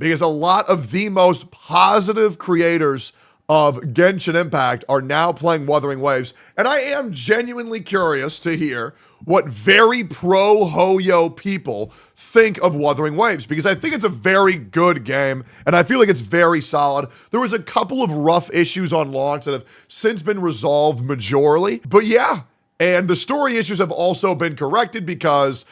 because a lot of the most positive creators of Genshin Impact are now playing Wuthering Waves, and I am genuinely curious to hear what very pro-Hoyo people think of Wuthering Waves, because I think it's a very good game, and I feel like it's very solid. There was a couple of rough issues on launch that have since been resolved majorly, but yeah. And the story issues have also been corrected because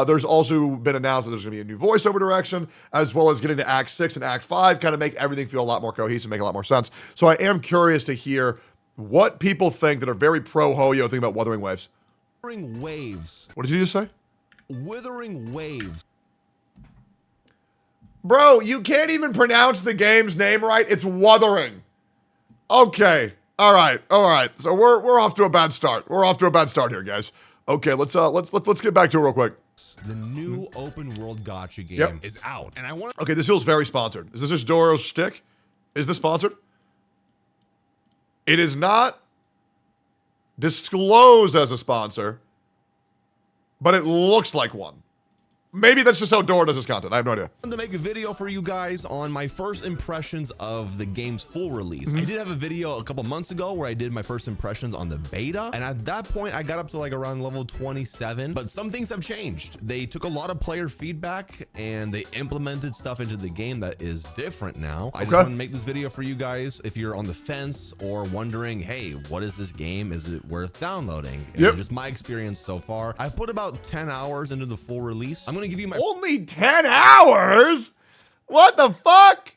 there's also been announced that there's going to be a new voiceover direction, as well as getting to Act 6 and Act 5, kind of make everything feel a lot more cohesive, make a lot more sense. So I am curious to hear what people think that are very pro-Hoyo think about Wuthering Waves. Wuthering Waves. What did you just say? Wuthering Waves. Bro, you can't even pronounce the game's name right. It's Wuthering. Okay. All right. So we're off to a bad start. We're off to a bad start here, guys. Okay, let's get back to it real quick. The new open world gacha game is out, and I want. Okay, this feels very sponsored. Is this just Doro's shtick? Is this sponsored? It is not disclosed as a sponsor, but it looks like one. Maybe that's just how Dora does his content. I have no idea. I wanted to make a video for you guys on my first impressions of the game's full release. I did have a video a couple months ago where I did my first impressions on the beta, and at that point I got up to like around level 27, but some things have changed. They took a lot of player feedback and they implemented stuff into the game that is different now. I just want to make this video for you guys if you're on the fence or wondering, hey, what is this game? Is it worth downloading? And just my experience so far. I put about 10 hours into the full release. I'm gonna give you my only 10 hours? What the fuck?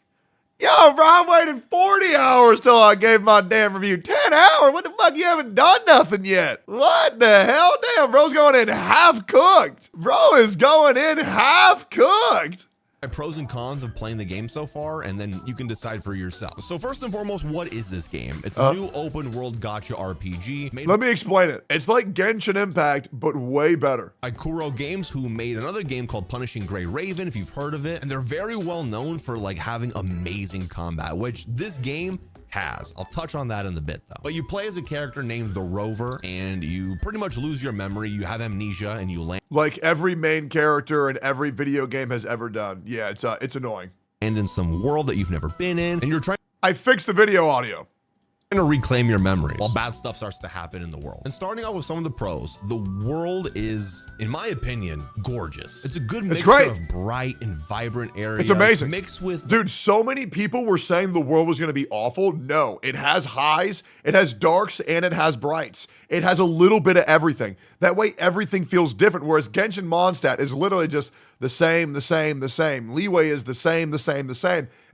Yo, bro, I waited 40 hours till I gave my damn review. 10 hours? What the fuck? You haven't done nothing yet. What the hell? Damn, bro's going in half cooked. Bro is going in half cooked. Pros and cons of playing the game so far, and then you can decide for yourself. So first and foremost, what is this game? It's a new open world gacha RPG. Let me explain it. It's like Genshin Impact, but way better. By Kuro Games, who made another game called Punishing Gray Raven, if you've heard of it. And they're very well known for like having amazing combat, which this game has. I'll touch on that in a bit though. But you play as a character named the Rover, and you pretty much lose your memory. You have amnesia and you land. Like every main character in every video game has ever done. Yeah, it's annoying. And in some world that you've never been in, and you're trying. I fixed the video audio. To reclaim your memories while bad stuff starts to happen in the world. And starting out with some of the pros, the world is, in my opinion, gorgeous. It's a good mixture of bright and vibrant areas. It's amazing. Mixed with, dude, so many people were saying the world was going to be awful. No, it has highs, it has darks, and it has brights. It has a little bit of everything. That way everything feels different, whereas Genshin Mondstadt is literally just the same. Leeway is the same.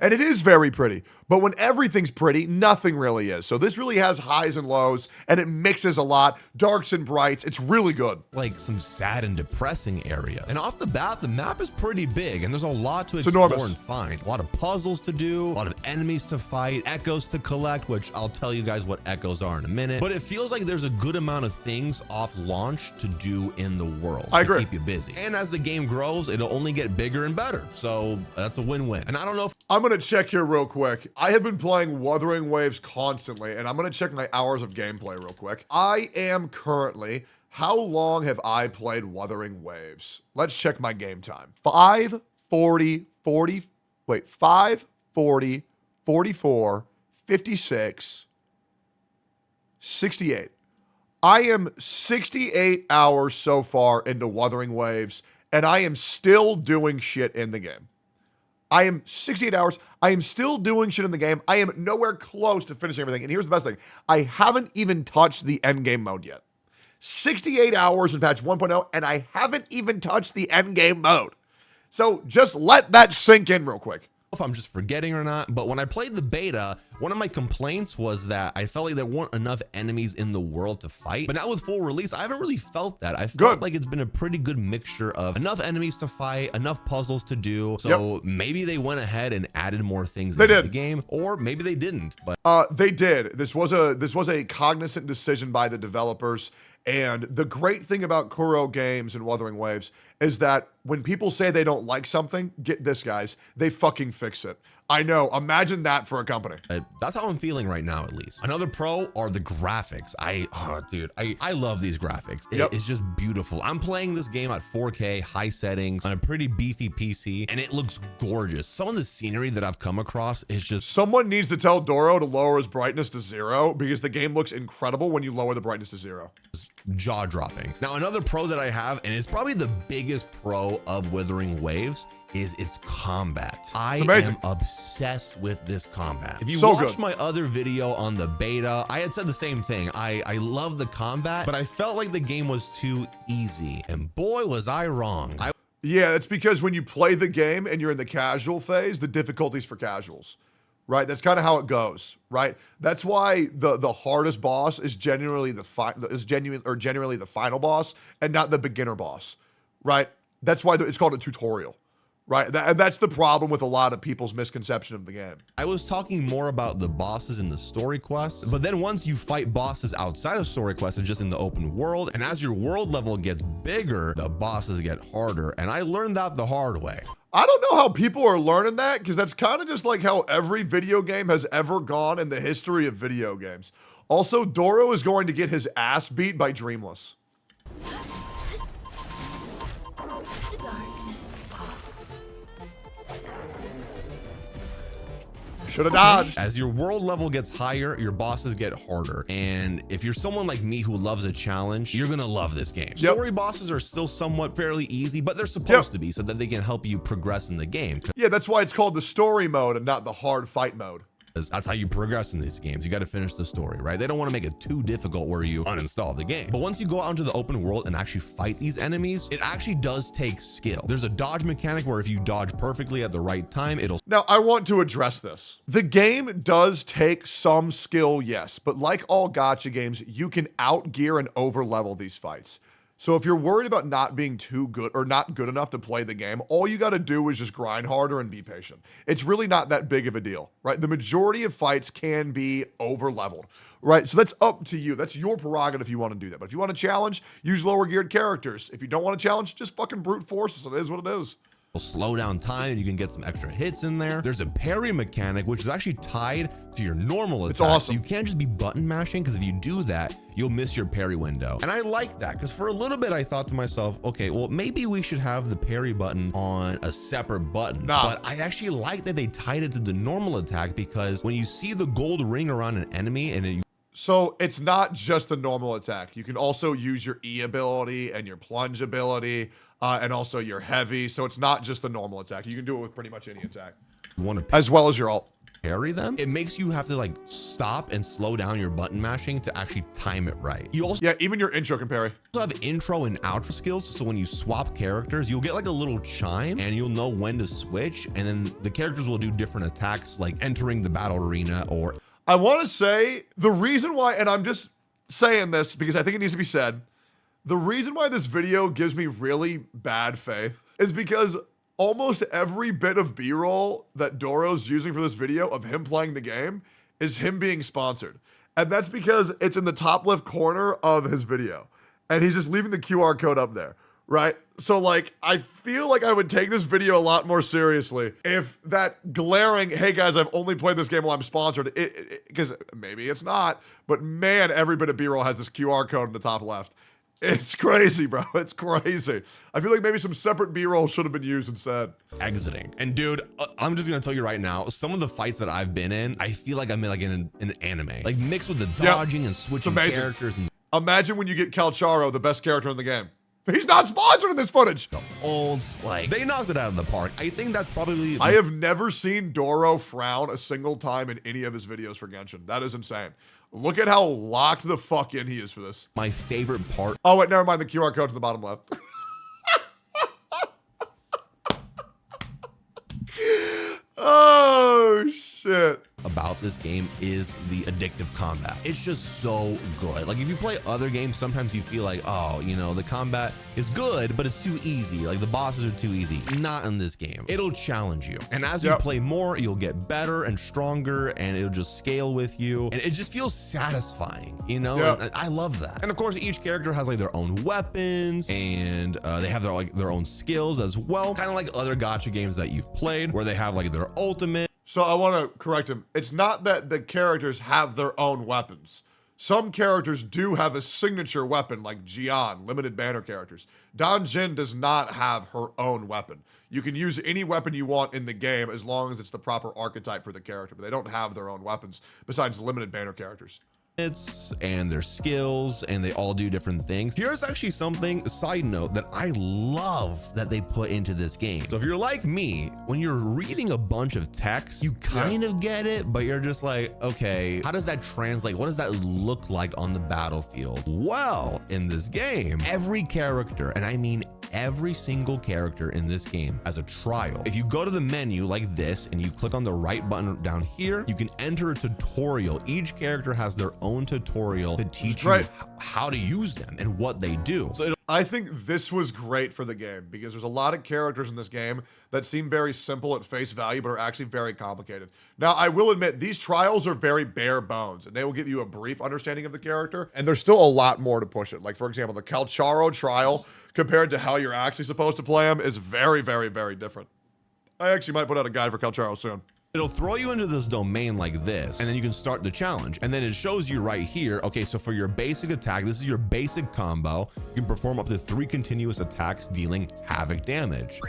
And it is very pretty. But when everything's pretty, nothing really is. So this really has highs and lows, and it mixes a lot, darks and brights. It's really good. Like some sad and depressing area. And off the bat, the map is pretty big, and there's a lot to explore and find. A lot of puzzles to do, a lot of enemies to fight, echoes to collect, which I'll tell you guys what echoes are in a minute. But it feels like there's a good amount of things off launch to do in the world. I agree. Keep you busy. And as the game grows, it'll only get bigger and better. So that's a win-win. And I don't know if I'm gonna check here real quick. I have been playing Wuthering Waves constantly, and I'm gonna check my hours of gameplay real quick. I am currently, how long have I played Wuthering Waves? Let's check my game time. 540, 44, 56, 68. I am 68 hours so far into Wuthering Waves, and I am still doing shit in the game. I am 68 hours. I am still doing shit in the game. I am nowhere close to finishing everything. And here's the best thing. I haven't even touched the endgame mode yet. 68 hours in patch 1.0, and I haven't even touched the endgame mode. So just let that sink in real quick. If I'm just forgetting or not, but when I played the beta, one of my complaints was that I felt like there weren't enough enemies in the world to fight. But now with full release, I haven't really felt that. I felt like it's been a pretty good mixture of enough enemies to fight, enough puzzles to do. So maybe they went ahead and added more things into the game, or maybe they didn't. But they did. This was a cognizant decision by the developers. And the great thing about Kuro Games and Wuthering Waves is that when people say they don't like something, get this, guys, they fucking fix it. I know. Imagine that for a company. That's how I'm feeling right now, at least. Another pro are the graphics. I love these graphics. It's just beautiful. I'm playing this game at 4K, high settings, on a pretty beefy PC, and it looks gorgeous. Some of the scenery that I've come across is just... Someone needs to tell Doro to lower his brightness to 0 because the game looks incredible when you lower the brightness to 0. Jaw-dropping. Now, another pro that I have, and it's probably the biggest pro of Wuthering Waves, is its combat. I am obsessed with this combat. If you watched my other video on the beta, I had said the same thing. I love the combat, but I felt like the game was too easy. And boy, was I wrong. Yeah, it's because when you play the game and you're in the casual phase, the difficulty's for casuals, right? That's kind of how it goes, right? That's why the hardest boss is generally the final boss and not the beginner boss, right? That's why it's called a tutorial. Right, and that's the problem with a lot of people's misconception of the game. I was talking more about the bosses in the story quests, but then once you fight bosses outside of story quests and just in the open world, and as your world level gets bigger, the bosses get harder, and I learned that the hard way. I don't know how people are learning that, because that's kind of just like how every video game has ever gone in the history of video games. Also, Doro is going to get his ass beat by Dreamless. Should have dodged. As your world level gets higher, your bosses get harder. And if you're someone like me who loves a challenge, you're gonna love this game. Story bosses are still somewhat fairly easy, but they're supposed to be so that they can help you progress in the game. Yeah, that's why it's called the story mode and not the hard fight mode. That's how you progress in these games. You got to finish the story, right? They don't want to make it too difficult where you uninstall the game. But once you go out into the open world and actually fight these enemies, it actually does take skill. There's a dodge mechanic where if you dodge perfectly at the right time, it'll... Now, I want to address this. The game does take some skill, yes, but like all gacha games, you can outgear and overlevel these fights. So if you're worried about not being too good or not good enough to play the game, all you got to do is just grind harder and be patient. It's really not that big of a deal, right? The majority of fights can be over leveled, right? So that's up to you. That's your prerogative if you want to do that. But if you want to challenge, use lower geared characters. If you don't want to challenge, just fucking brute force. It is what it is. Slow down time and you can get some extra hits in there. There's a parry mechanic, which is actually tied to your normal attack. It's awesome. So you can't just be button mashing, because if you do that, you'll miss your parry window. And I like that, because for a little bit I thought to myself, okay, well, maybe we should have the parry button on a separate button. But I actually like that they tied it to the normal attack, because when you see the gold ring around an enemy and so it's not just the normal attack. You can also use your E ability and your plunge ability and also your heavy. So it's not just the normal attack. You can do it with pretty much any attack. As well as your ult. Parry them, it makes you have to like stop and slow down your button mashing to actually time it right. You also even your intro can parry. Also have intro and outro skills, so when you swap characters, you'll get like a little chime and you'll know when to switch, and then the characters will do different attacks, like entering the battle arena. Or I want to say the reason why, and I'm just saying this because I think it needs to be said, the reason why this video gives me really bad faith is because almost every bit of B-roll that Doro's using for this video of him playing the game is him being sponsored. And that's because it's in the top left corner of his video. And he's just leaving the QR code up there, right? So like, I feel like I would take this video a lot more seriously if that glaring, hey guys, I've only played this game while I'm sponsored, because maybe it's not, but man, every bit of B-roll has this QR code in the top left. It's crazy, bro. It's crazy. I feel like maybe some separate B-roll should have been used instead. Exiting. And dude, I'm just gonna tell you right now, some of the fights that I've been in, I feel like I'm in like in an anime, like mixed with the dodging and switching characters. And imagine when you get Calcharo, the best character in the game. He's not sponsored in this footage. The old, like, they knocked it out of the park. I think that's probably... I have never seen Doro frown a single time in any of his videos for Genshin. That is insane. Look at how locked the fuck in he is for this. My favorite part. Oh, wait, never mind. The QR code to the bottom left. Oh, shit. About this game is the addictive combat. It's just so good. Like if you play other games, sometimes you feel like, oh, you know, the combat is good, but it's too easy. Like the bosses are too easy. Not in this game. It'll challenge you. And as you play more, you'll get better and stronger, and it'll just scale with you. And it just feels satisfying, you know? And I love that. And of course, each character has like their own weapons, and they have their own skills as well. Kind of like other gacha games that you've played, where they have like their ultimate. So I want to correct him. It's not that the characters have their own weapons. Some characters do have a signature weapon, like Jian, limited banner characters. Jin does not have her own weapon. You can use any weapon you want in the game as long as it's the proper archetype for the character, but they don't have their own weapons besides limited banner characters. And their skills, and they all do different things. Here's actually something, a side note, that I love that they put into this game. So if you're like me, when you're reading a bunch of text, you kind of get it, but you're just like, okay, how does that translate? What does that look like on the battlefield? Well, in this game, every character, and I mean every single character in this game, has a trial. If you go to the menu like this and you click on the right button down here, you can enter a tutorial. Each character has their own tutorial to teach you how to use them and what they do. So I think this was great for the game because there's a lot of characters in this game that seem very simple at face value, but are actually very complicated. Now, I will admit these trials are very bare bones and they will give you a brief understanding of the character. And there's still a lot more to push it. Like, for example, the Calcharo trial compared to how you're actually supposed to play him is very, very, very different. I actually might put out a guide for Calcharo soon. It'll throw you into this domain like this, and then you can start the challenge. And then it shows you right here, okay, so for your basic attack, this is your basic combo. You can perform up to 3 continuous attacks dealing havoc damage.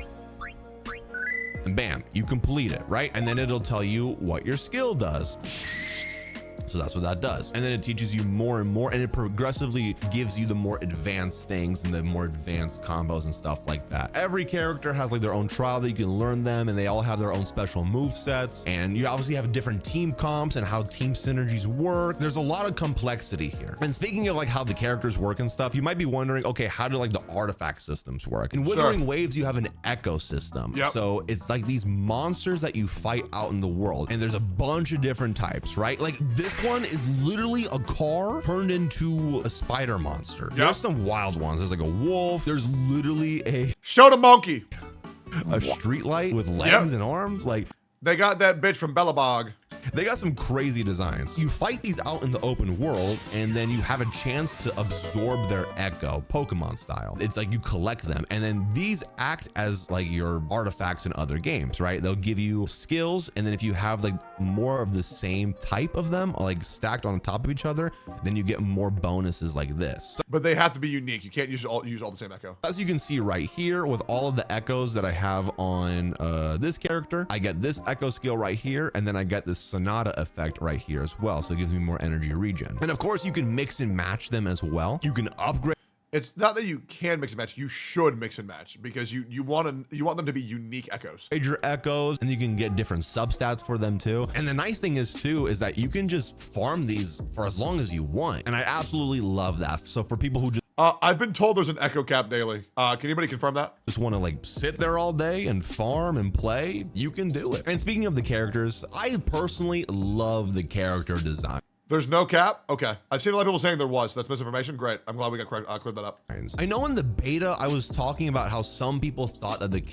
And bam, you complete it, right? And then it'll tell you what your skill does. So that's what that does. And then it teaches you more and more, and it progressively gives you the more advanced things and the more advanced combos and stuff like that. Every character has like their own trial that you can learn them, and they all have their own special move sets. And you obviously have different team comps and how team synergies work. There's a lot of complexity here. And speaking of like how the characters work and stuff, you might be wondering, okay, how do like the artifact systems work? In Wuthering Waves, you have an echo system. So it's like these monsters that you fight out in the world, and there's a bunch of different types, right? Like this one is literally a car turned into a spider monster. There's some wild ones. There's like a wolf. There's literally Show the monkey. A street light with legs and arms. Like, they got that bitch from Bellabog. They got some crazy designs. You fight these out in the open world, and then you have a chance to absorb their echo, Pokemon style. It's like you collect them, and then these act as like your artifacts in other games, right? They'll give you skills, and then if you have like more of the same type of them, like stacked on top of each other, then you get more bonuses like this. But they have to be unique. You can't use all the same echo. As you can see right here, with all of the echoes that I have on this character, I get this echo skill right here, and then I get this Sonata effect right here as well, so it gives me more energy regen. And of course you can mix and match them as well. You can upgrade. It's not that you can mix and match, you should mix and match because you want them to be unique echoes. Your echoes, and you can get different substats for them too. And the nice thing is that you can just farm these for as long as you want, and I absolutely love that. So for people who just I've been told there's an echo cap daily. Can anybody confirm that? Just want to like sit there all day and farm and play, you can do it. And speaking of the characters, I personally love the character design. There's no cap? Okay. I've seen a lot of people saying there was. That's misinformation. Great. I'm glad we got cleared that up. I know in the beta, I was talking about how some people thought that the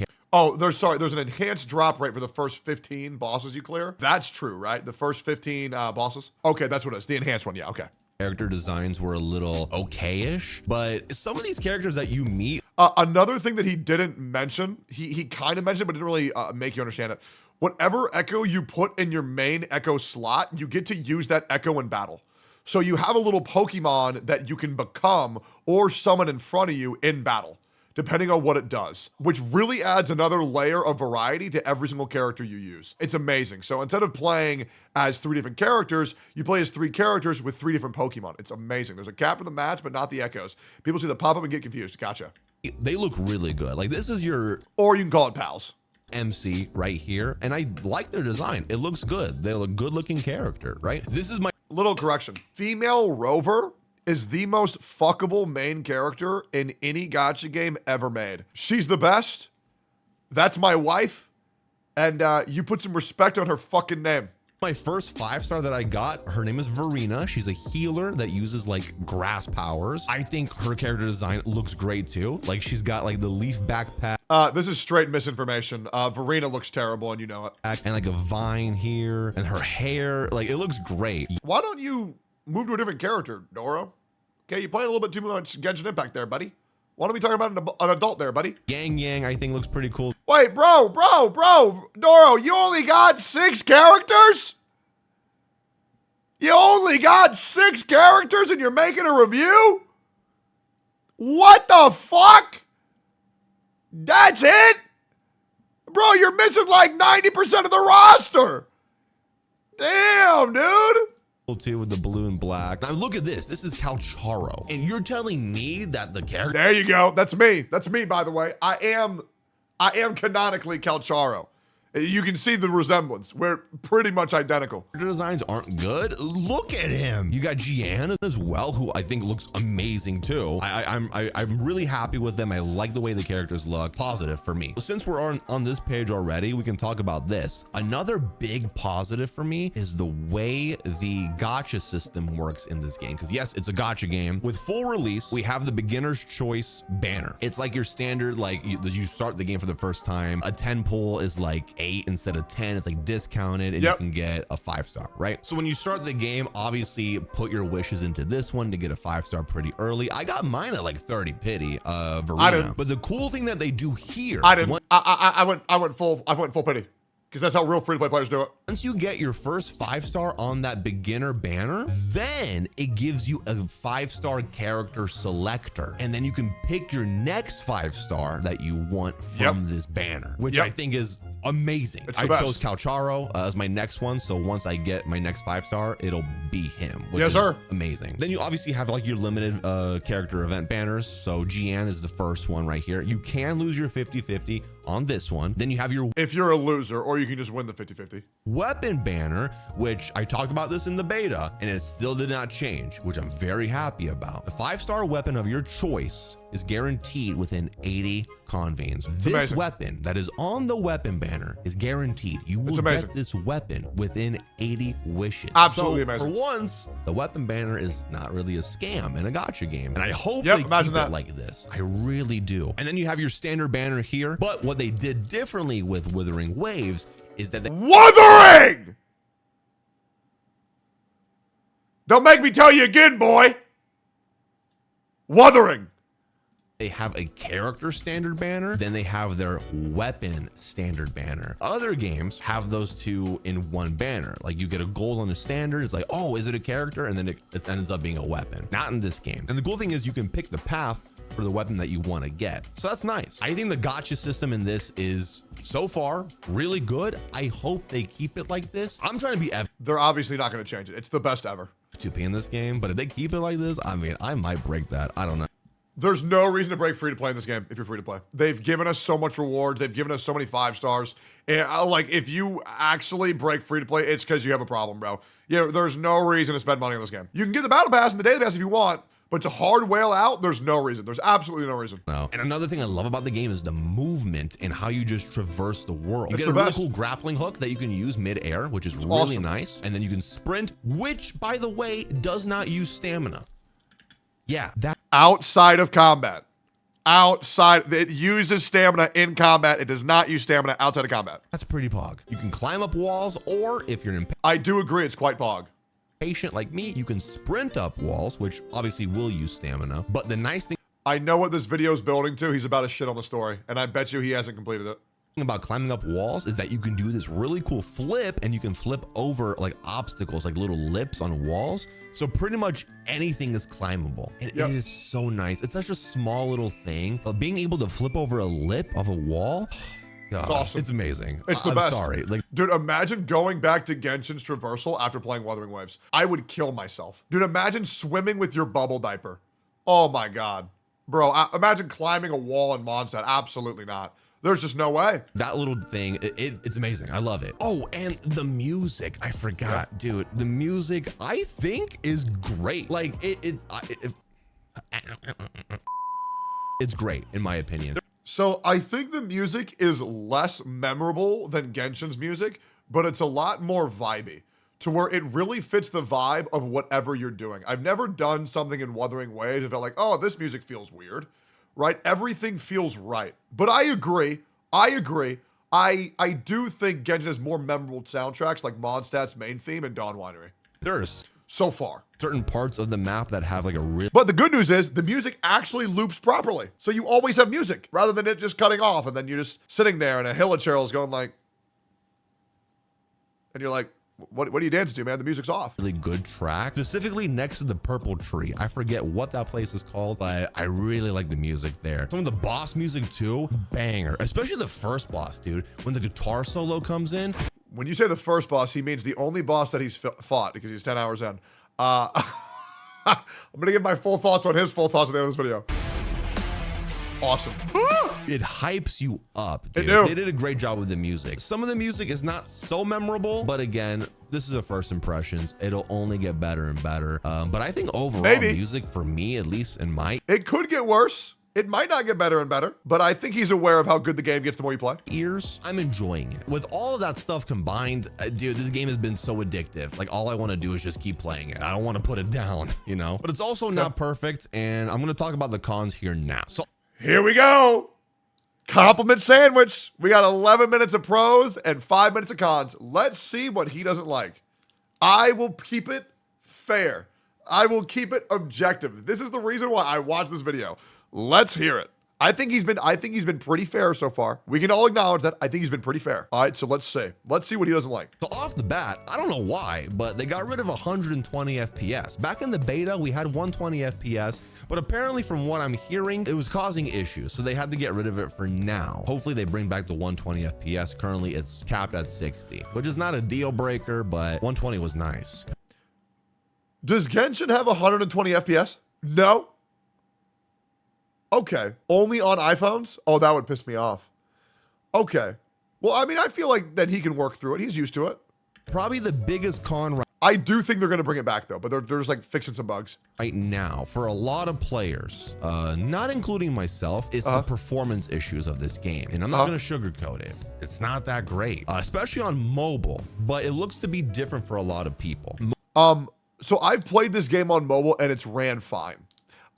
there's an enhanced drop rate for the first 15 bosses you clear. That's true, right? The first 15 bosses? Okay, that's what it is. The enhanced one, yeah, okay. Character designs were a little okay-ish, but some of these characters that you meet. Another thing that he didn't mention, he kind of mentioned it, but didn't really make you understand it. Whatever echo you put in your main echo slot, you get to use that echo in battle. So you have a little Pokemon that you can become or summon in front of you in battle, depending on what it does, which really adds another layer of variety to every single character you use. It's amazing. So instead of playing as 3 different characters, you play as 3 characters with 3 different Pokemon. It's amazing. There's a cap for the match, but not the echoes. People see the pop-up and get confused. Gotcha. They look really good. Like this is your... Or you can call it pals. MC right here, and I like their design. It looks good. They're a good looking character, right? This is my... Little correction. Female Rover is the most fuckable main character in any gacha game ever made. She's the best. That's my wife. And you put some respect on her fucking name. My first 5-star that I got, her name is Verena. She's a healer that uses like grass powers. I think her character design looks great too. Like she's got like the leaf backpack. This is straight misinformation. Verena looks terrible and you know it. And like a vine here, and her hair, like it looks great. Why don't you move to a different character, Doro? Okay, you're playing a little bit too much Genshin Impact there, buddy. Why don't we talk about an adult there, buddy? Yang, I think looks pretty cool. Wait, bro, Doro, you only got 6 characters? You only got 6 characters and you're making a review? What the fuck? That's it? Bro, you're missing like 90% of the roster. Damn, dude. Too with the blue and black. Now look at this. This is Calcharo. And you're telling me that the character... There you go. That's me. That's me, by the way. I am canonically Calcharo. You can see the resemblance. We're pretty much identical. Designs aren't good. Look at him. You got Jian as well, who I think looks amazing too. I'm really happy with them. I like the way the characters look. Positive for me. Since we're on this page already, we can talk about this. Another big positive for me is the way the gacha system works in this game. Because yes, it's a gacha game. With full release, we have the beginner's choice banner. It's like your standard, like you start the game for the first time. A 10 pull is like 8 instead of 10. It's like discounted and you can get a 5-star, right? So when you start the game, obviously put your wishes into this one to get a 5-star pretty early. I got mine at like 30 pity Verena. But the cool thing that they do here, I went full pity. Because that's how real free-to-play players do it. Once you get your first 5-star on that beginner banner, then it gives you a 5-star character selector. And then you can pick your next 5-star that you want from this banner, which I think is amazing. I chose Calcharo as my next one. So once I get my next 5-star, it'll be him, which is amazing. Then you obviously have like your limited character event banners. So Jian is the first one right here. You can lose your 50-50 on this one. Then you have your... If you're a loser, or you can just win the 50-50. Weapon banner, which I talked about this in the beta, and it still did not change, which I'm very happy about. The 5-star weapon of your choice is guaranteed within 80 convenes. This weapon that is on the weapon banner is guaranteed. You will get this weapon within 80 wishes. Absolutely amazing. For once, the weapon banner is not really a scam in a gacha game. And I hope they keep it like this. I really do. And then you have your standard banner here. But what they did differently with Wuthering Waves is that Wuthering! Don't make me tell you again, boy. Wuthering. They have a character standard banner, then they have their weapon standard banner. Other games have those two in one banner. Like you get a gold on the standard, it's like, oh, is it a character? And then it ends up being a weapon. Not in this game. And the cool thing is you can pick the path for the weapon that you want to get. So that's nice. I think the gacha system in this is so far really good. I hope they keep it like this. I'm trying to be They're obviously not going to change it. It's the best ever. 2P in this game, but if they keep it like this, I mean, I might break that. I don't know. There's no reason to break free to play in this game if you're free to play. They've given us so much rewards. They've given us so many 5-stars. And like, if you actually break free to play, it's because you have a problem, bro. There's no reason to spend money on this game. You can get the battle pass and the daily pass if you want, but to hard whale out, there's no reason. There's absolutely no reason. No. And another thing I love about the game is the movement and how you just traverse the world. You get a really cool grappling hook that you can use mid-air, which is really nice. And then you can sprint, which, by the way, does not use stamina. Yeah, that outside of combat. It uses stamina in combat. It does not use stamina outside of combat. That's pretty pog. You can climb up walls, or if you're I do agree, it's quite pog. Patient like me, you can sprint up walls, which obviously will use stamina. But the nice thing, I know what this video is building to. He's about to shit on the story, and I bet you he hasn't completed it. About climbing up walls is that you can do this really cool flip, and you can flip over like obstacles, like little lips on walls. So pretty much anything is climbable, and it is so nice. It's such a small little thing, but being able to flip over a lip of a wall, God, it's awesome. It's amazing. It's the best. Sorry, dude, imagine going back to Genshin's Traversal after playing Wuthering Waves. I would kill myself. Dude, imagine swimming with your bubble diaper. Oh my God. Bro, imagine climbing a wall in Mondstadt. Absolutely not. There's just no way. That little thing, it's amazing. I love it. Oh, and the music, I forgot, dude. The music, I think, is great. Like, it's great, in my opinion. So I think the music is less memorable than Genshin's music, but it's a lot more vibey, to where it really fits the vibe of whatever you're doing. I've never done something in Wuthering Waves and felt like, oh, this music feels weird. Right? Everything feels right. But I agree. I do think Genshin has more memorable soundtracks like Mondstadt's main theme and Dawn Winery. so far. Certain parts of the map that have like a real. But the good news is the music actually loops properly. So you always have music rather than it just cutting off and then you're just sitting there and a hill of churls going like, and you're like, what are you dancing to, man? The music's off. Really good track, specifically next to the purple tree. I forget what that place is called, but I really like the music there. Some of the boss music too, banger. Especially the first boss, dude. When the guitar solo comes in. When you say the first boss, he means the only boss that he's fought because he's 10 hours in. I'm gonna give my full thoughts on his full thoughts at the end of this video. Awesome. It hypes you up, dude. It do. They did a great job with the music. Some of the music is not so memorable, but again, this is a first impressions. It'll only get better and better. But I think overall music for me, at least in my it could get worse. It might not get better and better, but I think he's aware of how good the game gets the more you play. ears, I'm enjoying it. With all of that stuff combined, dude, this game has been so addictive. Like all I want to do is just keep playing it. I don't want to put it down, you know? But it's also not perfect, and I'm going to talk about the cons here now. So here we go. Compliment sandwich. We got 11 minutes of pros and 5 minutes of cons. Let's see what he doesn't like. I will keep it fair. I will keep it objective. This is the reason why I watched this video. Let's hear it. I think he's been pretty fair so far. We can all acknowledge that. I think he's been pretty fair. All right, so let's see. Let's see what he doesn't like. So off the bat, I don't know why, but they got rid of 120 FPS. Back in the beta, we had 120 FPS, but apparently from what I'm hearing, it was causing issues. So they had to get rid of it for now. Hopefully they bring back the 120 FPS. Currently it's capped at 60, which is not a deal breaker, but 120 was nice. Does Genshin have 120 FPS? No. Okay. Only on iPhones? Oh, that would piss me off. Okay. Well, I mean, I feel like that he can work through it. He's used to it. Probably the biggest con I do think they're going to bring it back, though, but they're just like fixing some bugs. right now for a lot of players, not including myself, is the performance issues of this game. And I'm not going to sugarcoat it. It's not that great, especially on mobile, but it looks to be different for a lot of people. So I've played this game on mobile and it's ran fine.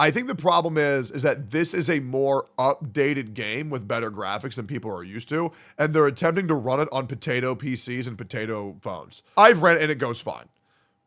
I think the problem is that this is a more updated game with better graphics than people are used to, and they're attempting to run it on potato PCs and potato phones. I've ran it and it goes fine,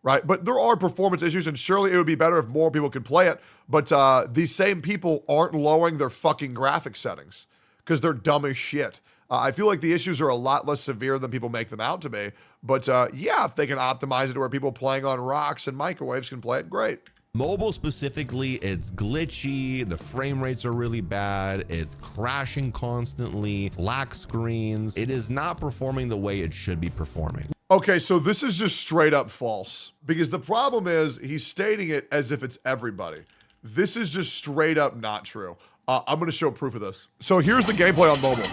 right? But there are performance issues, and surely it would be better if more people could play it, but these same people aren't lowering their fucking graphics settings because they're dumb as shit. I feel like the issues are a lot less severe than people make them out to be, but yeah, if they can optimize it to where people playing on rocks and microwaves can play it, great. Mobile specifically, it's glitchy, the frame rates are really bad, it's crashing constantly, black screens. It is not performing the way it should be performing. Okay, so this is just straight up false, because the problem is he's stating it as if it's everybody. This is just straight up not true. I'm going to show proof of this. So here's the gameplay on mobile.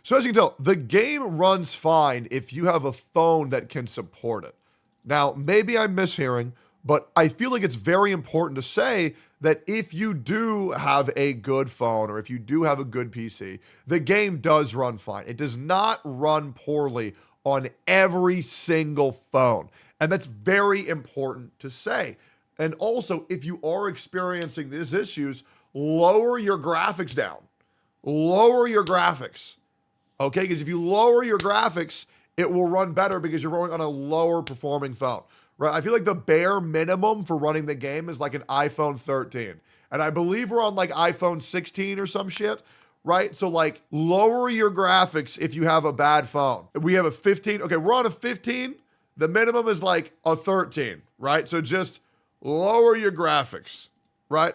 So as you can tell, the game runs fine if you have a phone that can support it. Now, maybe I'm mishearing, but I feel like it's very important to say that if you do have a good phone or if you do have a good PC, the game does run fine. It does not run poorly on every single phone. And that's very important to say. And also, if you are experiencing these issues, lower your graphics down. Lower your graphics. Okay, because if you lower your graphics, it will run better because you're running on a lower performing phone, right? I feel like the bare minimum for running the game is like an iPhone 13. And I believe we're on like iPhone 16 or some shit, right? So like lower your graphics if you have a bad phone. We have a 15. Okay, we're on a 15. The minimum is like a 13, right? So just lower your graphics, right?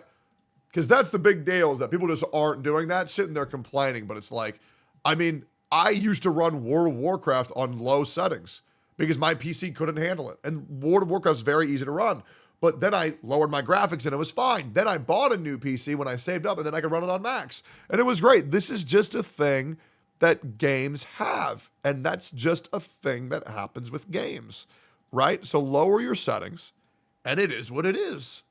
Because that's the big deal is that people just aren't doing that, sitting there complaining. But it's like, I mean, I used to run World of Warcraft on low settings because my PC couldn't handle it. And World of Warcraft is very easy to run. But then I lowered my graphics and it was fine. Then I bought a new PC when I saved up and then I could run it on max. And it was great. This is just a thing that games have. And that's just a thing that happens with games, right? So lower your settings and it is what it is.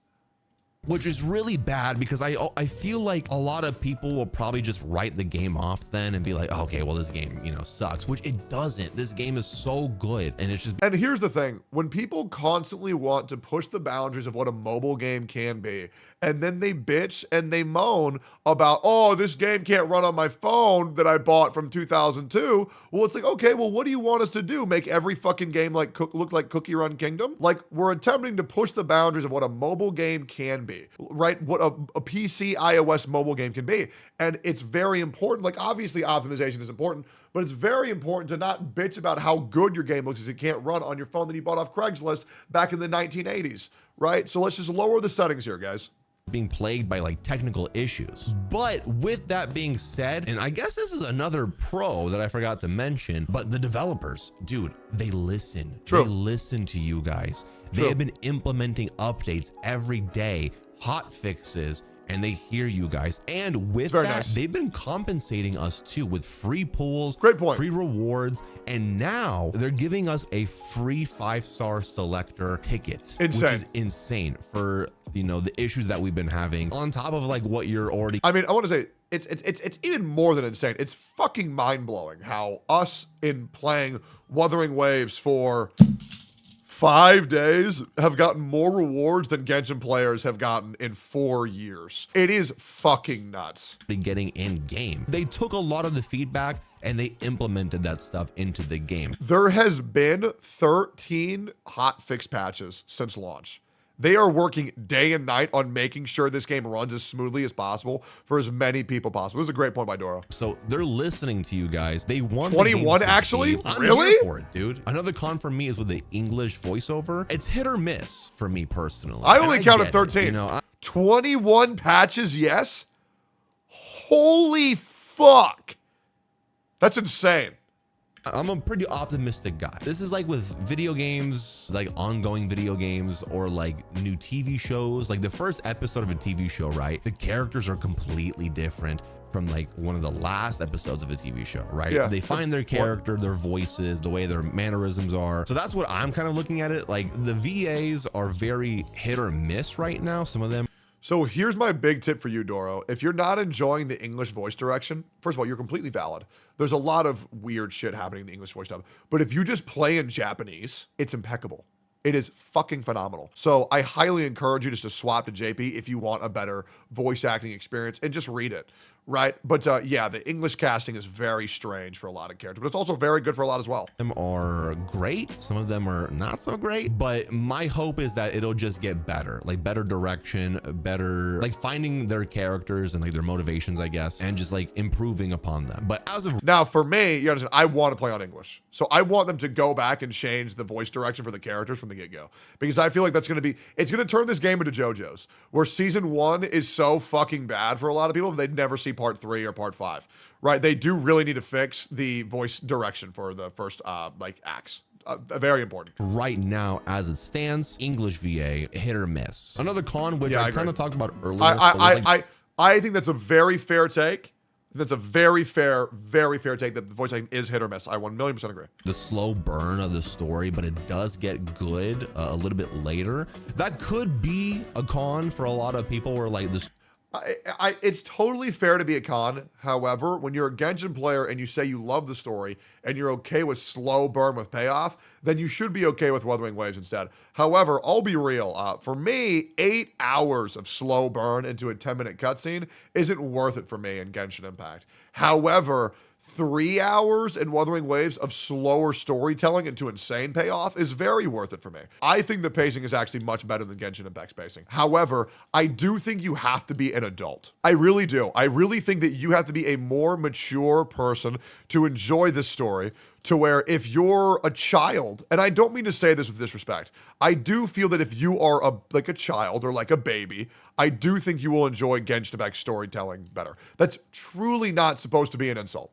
which is really bad because I feel like a lot of people will probably just write the game off then and be like, oh, okay, well, this game, you know, sucks, which it doesn't. This game is so good. And it's just. And here's the thing, when people constantly want to push the boundaries of what a mobile game can be, and then they bitch and they moan about, oh, this game can't run on my phone that I bought from 2002. Well, it's like, okay, well, what do you want us to do? Make every fucking game like look like Cookie Run Kingdom? Like, we're attempting to push the boundaries of what a mobile game can be, right? What a PC iOS mobile game can be. And it's very important. Like, obviously optimization is important, but it's very important to not bitch about how good your game looks as it can't run on your phone that you bought off Craigslist back in the 1980s, right? So let's just lower the settings here, guys. Being plagued by like technical issues. But with that being said, and I guess this is another pro that I forgot to mention, but the developers, dude, they listen. True. They listen to you guys. True. They have been implementing updates every day, hot fixes, and they hear you guys. And with that, nice. They've been compensating us too with free pools, Great point. free rewards, and now they're giving us a free 5-star selector ticket, Insane. which is insane for, you know, the issues that we've been having on top of like what you're already. I mean, I want to say it's even more than insane. It's fucking mind-blowing how us in playing Wuthering Waves for 5 days have gotten more rewards than Genshin players have gotten in 4 years. It is fucking nuts. Getting in game. They took a lot of the feedback and they implemented that stuff into the game. There has been 13 hot fix patches since launch. They are working day and night on making sure this game runs as smoothly as possible for as many people possible. This is a great point by Doro. So they're listening to you guys. They want 21 the game to actually? succeed. I'm Really? here for it, dude. Another con for me is with the English voiceover. It's hit or miss for me personally. I And only counted get it, 13. you know, 21 patches, yes? Holy fuck. That's insane. I'm a pretty optimistic guy. This is like with video games, like ongoing video games or like new TV shows. Like the first episode of a TV show, right? The characters are completely different from like one of the last episodes of a TV show, right? Yeah. They find their character, their voices, the way their mannerisms are. So that's what I'm kind of looking at it. Like the VAs are very hit or miss right now. Some of them. So here's my big tip for you, Doro. If you're not enjoying the English voice direction, first of all, you're completely valid. There's a lot of weird shit happening in the English voice dub. But if you just play in Japanese, it's impeccable. It is fucking phenomenal. So I highly encourage you just to swap to JP if you want a better voice acting experience and just read it, right? But yeah, the English casting is very strange for a lot of characters, but it's also very good for a lot as well. Them are great, some of them are not so great, but my hope is that it'll just get better, like better direction, better like finding their characters and like their motivations, I guess, and just like improving upon them. But as of Now for me, you understand, I want to play on English, so I want them to go back and change the voice direction for the characters from the get-go, because I feel like that's going to be, it's going to turn this game into JoJo's, where season 1 is so fucking bad for a lot of people they'd never see part 3 or part 5, right? They do really need to fix the voice direction for the first like acts. Very important. right now, as it stands, English VA hit or miss. Another con, which Yeah, I I kind agree. of talked about earlier. was, like, I think that's a very fair take. That's a very fair take that the voice acting is hit or miss. I 1,000,000% agree. the slow burn of the story, but it does get good a little bit later. That could be a con for a lot of people where like this. It's totally fair to be a con. However, when you're a Genshin player and you say you love the story and you're okay with slow burn with payoff, then you should be okay with Wuthering Waves instead. However, I'll be real. For me, 8 hours of slow burn into a 10-minute cutscene isn't worth it for me in Genshin Impact. However, 3 hours in Wuthering Waves of slower storytelling into insane payoff is very worth it for me. I think the pacing is actually much better than Genshin Impact's pacing. However, I do think you have to be an adult. I really do. I really think that you have to be a more mature person to enjoy this story, to where if you're a child, and I don't mean to say this with disrespect, I do feel that if you are like a child or like a baby, I do think you will enjoy Genshin Impact's storytelling better. That's truly not supposed to be an insult,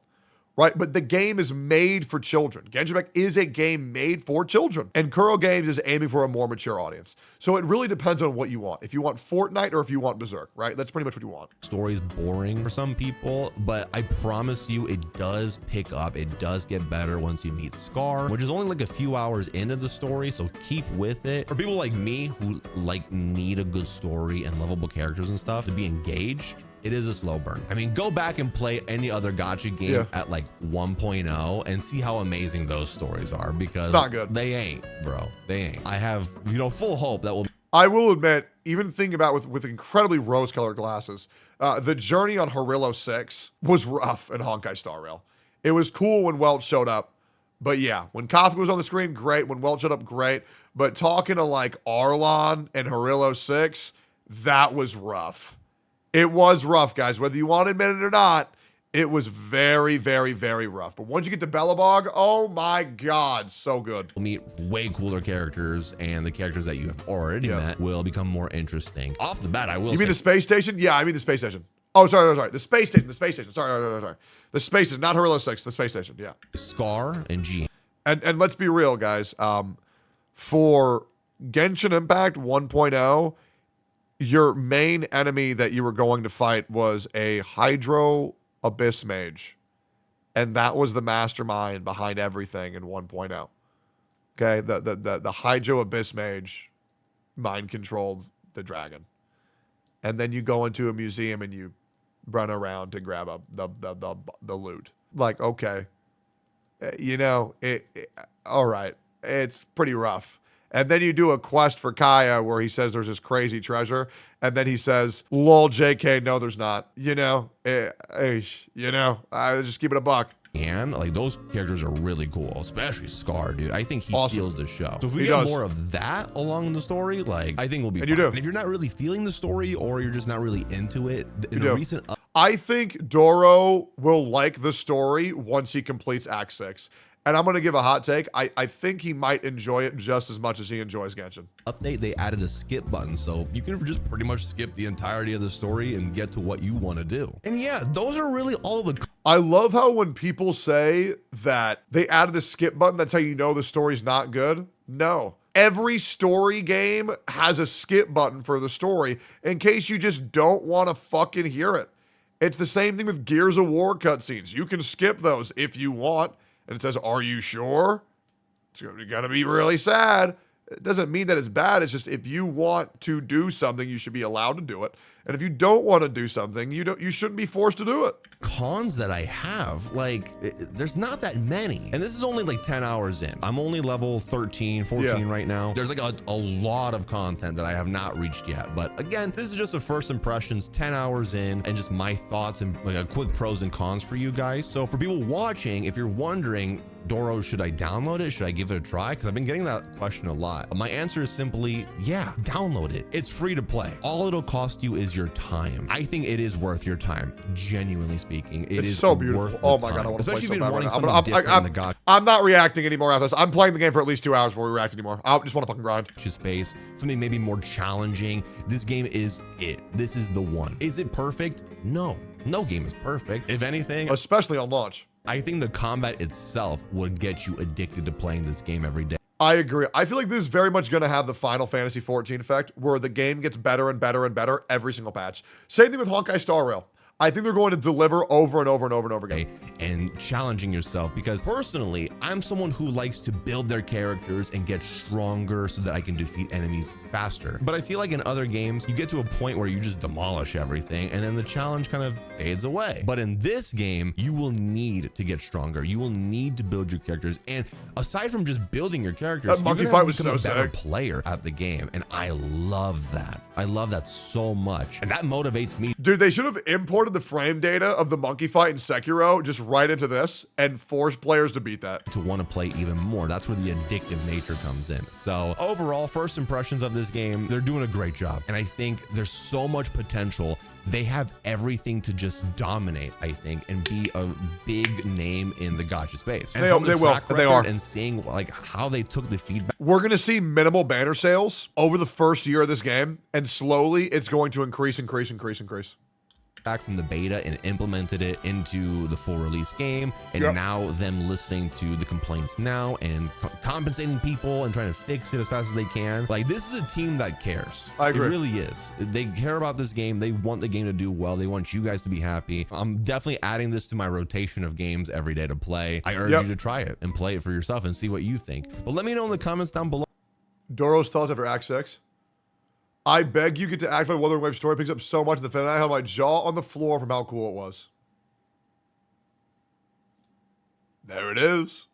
right? But the game is made for children. Genshin Impact is a game made for children. And Kuro Games is aiming for a more mature audience. So it really depends on what you want. If you want Fortnite or if you want Berserk, right? That's pretty much what you want. Story's boring for some people, but I promise you it does pick up. It does get better once you meet Scar, which is only like a few hours into the story, so keep with it. For people like me who like need a good story and lovable characters and stuff to be engaged, it is a slow burn. I mean, go back and play any other gacha game at like 1.0 and see how amazing those stories are, because it's not good. They ain't, bro. They ain't. I have, full hope that will. I will admit, even thinking about with incredibly rose-colored glasses, the journey on Harillo 6 was rough in Honkai Star Rail. It was cool when Welch showed up, but yeah, when Kafka was on the screen, great. When Welch showed up, great. But talking to like Arlon and Harillo 6, that was rough. It was rough, guys. Whether you want to admit it or not, it was very, very, very rough. But once you get to Belobog, oh my God, so good. You'll meet way cooler characters, and the characters that you have already met will become more interesting. Off the bat, I will say. You mean the space station? Yeah, I mean the space station. Oh, sorry. The space station. Sorry. The space station, not Harillo 6, the space station, yeah. Scar and G. And let's be real, guys. For Genshin Impact 1.0, your main enemy that you were going to fight was a Hydro Abyss Mage. And that was the mastermind behind everything in 1.0. Okay, the Hydro Abyss Mage mind controlled the dragon. And then you go into a museum and you run around to grab up the loot. Like, okay. All right. It's pretty rough. And then you do a quest for Kaya where he says there's this crazy treasure. And then he says, lol, JK, no, there's not. I just keep it a buck. And like those characters are really cool, especially Scar, dude. I think he steals the show. So if we He get does. more of that along the story, like I think we'll be fine. you do. And if you're not really feeling the story or you're just not really into it, in a recent I think Doro will like the story once he completes Act 6. And I'm going to give a hot take. I think he might enjoy it just as much as he enjoys Genshin. update, they added a skip button, so you can just pretty much skip the entirety of the story and get to what you want to do. And yeah, those are really all the... I love how when people say that they added the skip button, that's how you know the story's not good. No. Every story game has a skip button for the story in case you just don't want to fucking hear it. It's the same thing with Gears of War cutscenes. You can skip those if you want. And it says, are you sure? It's going to be really sad. It doesn't mean that it's bad. It's just if you want to do something, you should be allowed to do it. And if you don't want to do something, you shouldn't be forced to do it. Cons that I have, like, there's not that many. And this is only like 10 hours in. I'm only level 13, 14 right now. There's like a lot of content that I have not reached yet. But again, this is just the first impressions, 10 hours in, and just my thoughts and like a quick pros and cons for you guys. So for people watching, if you're wondering, Doro, should I download it? Should I give it a try? Because I've been getting that question a lot. My answer is simply, yeah, download it. It's free to play. All it'll cost you is your time. I think it is worth your time, genuinely speaking. It's so beautiful. Oh my God, I want to play so bad right now. I'm not reacting anymore after this. I'm playing the game for at least 2 hours before we react anymore. I just want to fucking grind. Space, something maybe more challenging. This game is it. This is the one. Is it perfect? No. No game is perfect. If anything, especially on launch, I think the combat itself would get you addicted to playing this game every day. I agree. I feel like this is very much going to have the Final Fantasy XIV effect, where the game gets better and better and better every single patch. Same thing with Honkai Star Rail. I think they're going to deliver over and over and over and over again. And challenging yourself, because personally, I'm someone who likes to build their characters and get stronger so that I can defeat enemies faster. But I feel like in other games, you get to a point where you just demolish everything and then the challenge kind of fades away. But in this game, you will need to get stronger. You will need to build your characters. And aside from just building your characters, that monkey fight was so better sick. Player at the game. And I love that. I love that so much. And that motivates me. Dude, they should have imported the frame data of the monkey fight in Sekiro just right into this and force players to beat that. To want to play even more. That's where the addictive nature comes in. So overall, first impressions of this game, they're doing a great job. And I think there's so much potential. They have everything to just dominate, I think, and be a big name in the gacha space. And they will. And they are. And seeing like how they took the feedback. We're going to see minimal banner sales over the first year of this game. And slowly it's going to increase. feedback from the beta and implemented it into the full release game. And now them listening to the complaints now and compensating people and trying to fix it as fast as they can. Like, this is a team that cares. I agree. It really is. They care about this game. They want the game to do well. They want you guys to be happy. I'm definitely adding this to my rotation of games every day to play. I urge you to try it and play it for yourself and see what you think. But let me know in the comments down below. Doro's thoughts after Act 6. I beg you get to activate Wuthering Waves story picks up so much in the fin. I had my jaw on the floor from how cool it was. There it is.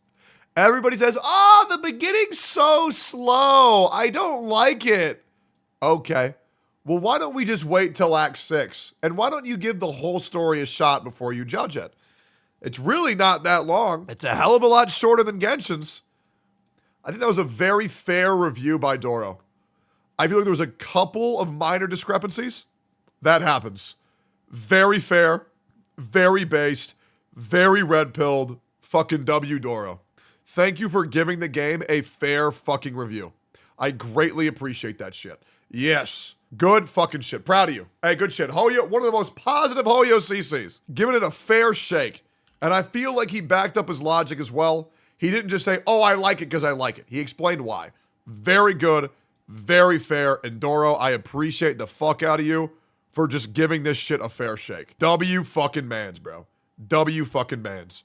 Everybody says, oh, the beginning's so slow. I don't like it. Okay. Well, why don't we just wait till Act 6? And why don't you give the whole story a shot before you judge it? It's really not that long. It's a hell of a lot shorter than Genshin's. I think that was a very fair review by Doro. I feel like there was a couple of minor discrepancies. That happens. Very fair, very based, very red-pilled. Fucking W, Doro. Thank you for giving the game a fair fucking review. I greatly appreciate that shit. Yes. Good fucking shit. Proud of you. Hey, good shit. Hoyo, one of the most positive Hoyo CCs. Giving it a fair shake. And I feel like he backed up his logic as well. He didn't just say, oh, I like it because I like it. He explained why. Very good. Very fair. And Doro, I appreciate the fuck out of you for just giving this shit a fair shake. W fucking mans, bro. W fucking mans.